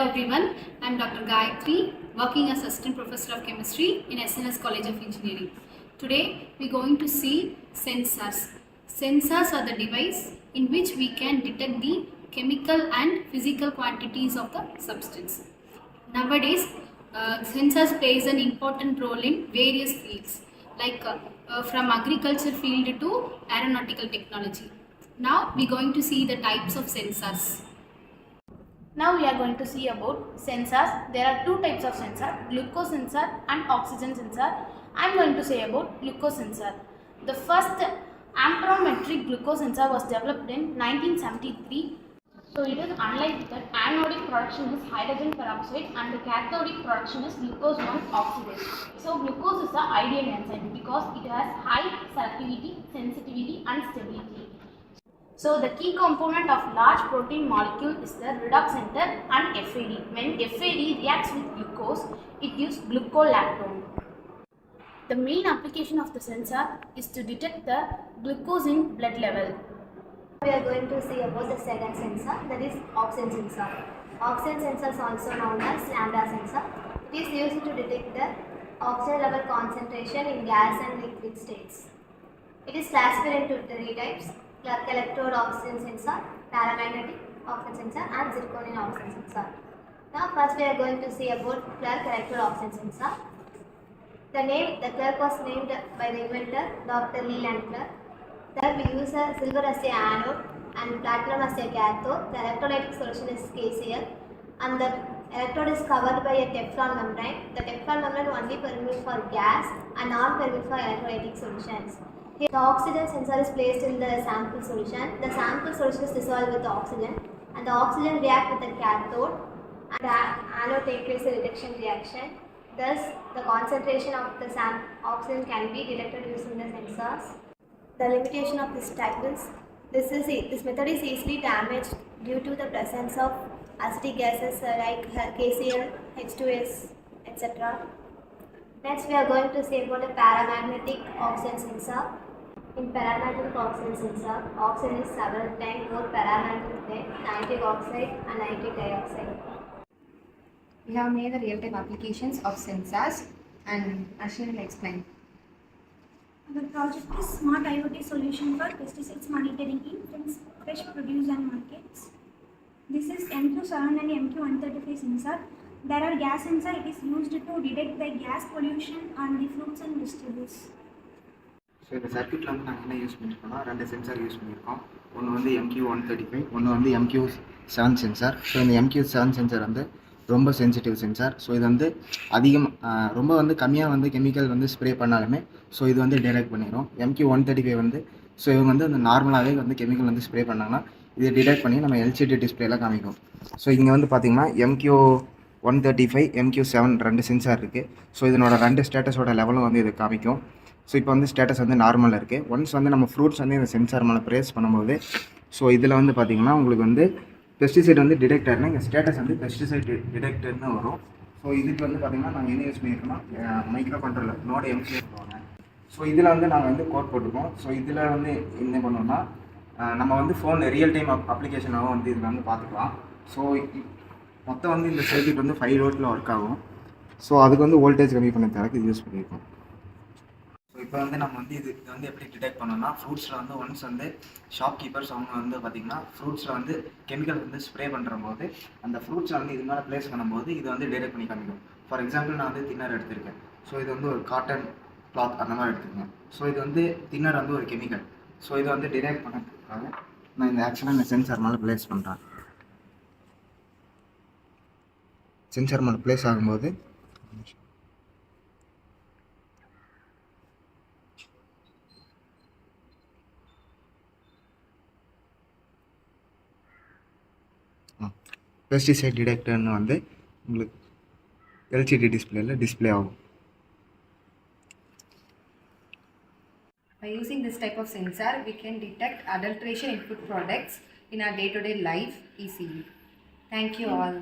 Hello everyone, I am Dr. Gayatri, working as Assistant Professor of Chemistry in SNS College of Engineering. Today we are going to see sensors. Sensors are the device in which we can detect the chemical and physical quantities of the substance. Nowadays, sensors plays an important role in various fields like from agriculture field to aeronautical technology. Now we are going to see the types of sensors. Now we are going to see about sensors. There are two types of sensor, glucose sensor and oxygen sensor. I am going to say about glucose sensor. The first amperometric glucose sensor was developed in 1973. So it is unlike that anodic production is hydrogen peroxide and the cathodic production is glucose 1 oxidase. So glucose is the ideal enzyme because it has high selectivity, sensitivity and stability. So the key component of large protein molecule is the redox center and FAD. When FAD reacts with glucose, it gives glucolactone. The main application of the sensor is to detect the glucose in blood level. We are going to see about the second sensor, that is oxygen sensor. Oxygen sensor is also known as lambda sensor. It is used to detect the oxygen level concentration in gas and liquid states. It is classified into three types: Clark electrode oxygen sensor, paramagnetic oxygen sensor and zirconium oxygen sensor. Now first we are going to see about Clark electrode oxygen sensor. The Clark was named by the inventor Dr. Leland Clark. There we use a silver as a anode and platinum as a cathode. The electrolytic solution is KCl and the electrode is covered by a Teflon membrane. The Teflon membrane only permits for gas and non-permit for electrolytic solutions. Here, the oxygen sensor is placed in the sample solution. The sample solution is dissolved with the oxygen and the oxygen reacts with the cathode and the anode takes place a reduction reaction. Thus, the concentration of the oxygen can be detected using the sensors. The limitation of this type is this method is easily damaged due to the presence of acidic gases like KCl, H2S, etc. Next, we are going to see about the paramagnetic oxygen sensor. In paramagnetic oxygen sensor, oxygen is several times more paramagnetic than nitric oxide and nitric dioxide. We have made the real-time applications of sensors and Ashwin will explain. Our project is Smart IoT solution for pesticides monitoring in fresh produce and markets. This is MQ7 and MQ135 sensor. There are gas sensor. It is used to detect the gas pollution on the fruits and vegetables. So இந்த சர்க்யூட்டில் வந்து நாங்கள் என்ன use பண்ணியிருக்கோம்னா ரெண்டு sensor use பண்ணியிருக்கோம். ஒன்று வந்து MQ135, ஒன்று வந்து MQ7 சென்சார். ஸோ இந்த MQ7 சென்சார் வந்து ரொம்ப சென்சிட்டிவ் சென்சார். ஸோ இது வந்து ரொம்ப வந்து கம்மியாக வந்து கெமிக்கல் வந்து ஸ்ப்ரே பண்ணாலுமே ஸோ இது வந்து டிடெக்ட் பண்ணிடும். MQ135 வந்து ஸோ இவங்க வந்து அந்த நார்மலாகவே வந்து கெமிக்கல் வந்து ஸ்ப்ரே பண்ணாங்கன்னா இதை டிடெக்ட் பண்ணி நம்ம LCD டிஸ்பிளேலாம் காமிக்கும். ஸோ இங்கே வந்து பார்த்திங்கன்னா MQ135, MQ7 ரெண்டு சென்சார் இருக்குது. ஸோ இதனோட ரெண்டு ஸ்டேட்டஸோட லெவலும் வந்து இது காமிக்கும். ஸோ இப்போ வந்து ஸ்டேட்டஸ் வந்து நார்மலாக இருக்குது. ஒன்ஸ் வந்து நம்ம ஃப்ரூட்ஸ் வந்து இந்த சென்சார் மேலே ப்ரேஸ் பண்ணும்போது ஸோ இதில் வந்து பார்த்திங்கன்னா உங்களுக்கு வந்து பெஸ்டிசைட் வந்து டிடெக்டர்னு இங்கே ஸ்டேட்டஸ் வந்து பெஸ்டிசைட் டிடெக்டர்னு வரும். ஸோ இதுக்கு வந்து பார்த்திங்கன்னா நாங்கள் என்ன யூஸ் பண்ணியிருக்கோம்னா மைக்ரோ கண்ட்ரோலர் நோட் MQ சொல்லுவாங்க. ஸோ இதில் வந்து நாங்கள் வந்து கோட் போட்டிருக்கோம். ஸோ இதில் வந்து என்ன பண்ணோம்னா நம்ம வந்து ஃபோன் ரியல் டைம் அப்ளிகேஷனாகவும் வந்து இதில் வந்து பார்த்துக்கலாம். ஸோ மொத்தம் வந்து இந்த சர்க்யூட் வந்து 5 வோல்ட்டில் ஒர்க் ஆகும். ஸோ அதுக்கு வந்து வோல்டேஜ் கம்மி பண்ண தரக்கு இது யூஸ் பண்ணியிருக்கோம். ஸோ இப்போ வந்து நம்ம வந்து இது வந்து எப்படி டிடெக்ட் பண்ணோம்னா ஃப்ரூட்ஸில் வந்து ஒன்ஸ் வந்து ஷாப்கீப்பர்ஸ் அவங்க வந்து பார்த்திங்கன்னா ஃப்ரூட்ஸில் வந்து கெமிக்கல் வந்து ஸ்ப்ரே பண்ணுற போது அந்த ஃப்ரூட்ஸை வந்து இது மேலே ப்ளேஸ் பண்ணும்போது இது வந்து டிடெக்ட் பண்ணி காமிக்கும். ஃபார் எக்ஸாம்பிள் நான் வந்து தின்னர் எடுத்திருக்கேன். ஸோ இது வந்து ஒரு காட்டன் கிளாத் அந்த மாதிரி எடுத்துக்கேன். ஸோ இது வந்து தின்னர் வந்து ஒரு கெமிக்கல். ஸோ இதை வந்து டிடெக்ட் பண்ணுறதுக்காக நான் இந்த ஆக்சுவலாக இந்த சென்சார் மேலே ப்ளேஸ் பண்ணுறேன். சென்சார் மேலே ப்ளேஸ் ஆகும்போது பெஸ்டிசைட் டிடெக்டர்னு வந்து உங்களுக்கு LCD டிஸ்பிளேயில் டிஸ்பிளே ஆகும். By using this type of sensor, we can detect adulteration in food products in our day-to-day life easily. Thank you all.